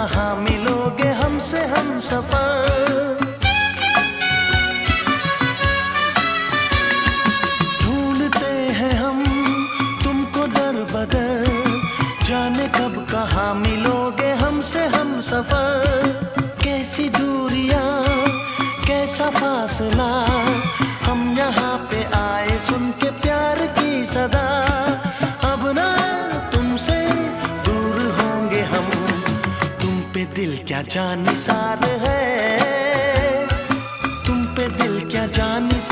कहाँ मिलोगे हमसे हम सफर। ढूंढते हैं हम तुमको दर बदर, जाने कब कहाँ मिलोगे हमसे हम सफर। कैसी दूरियां कैसा फासला, हम यहाँ पे आए सुन के प्यार की सदा। अब ना तुमसे दूर होंगे हम, तुम पे दिल क्या जानिसार है, तुम पे दिल क्या जानिसार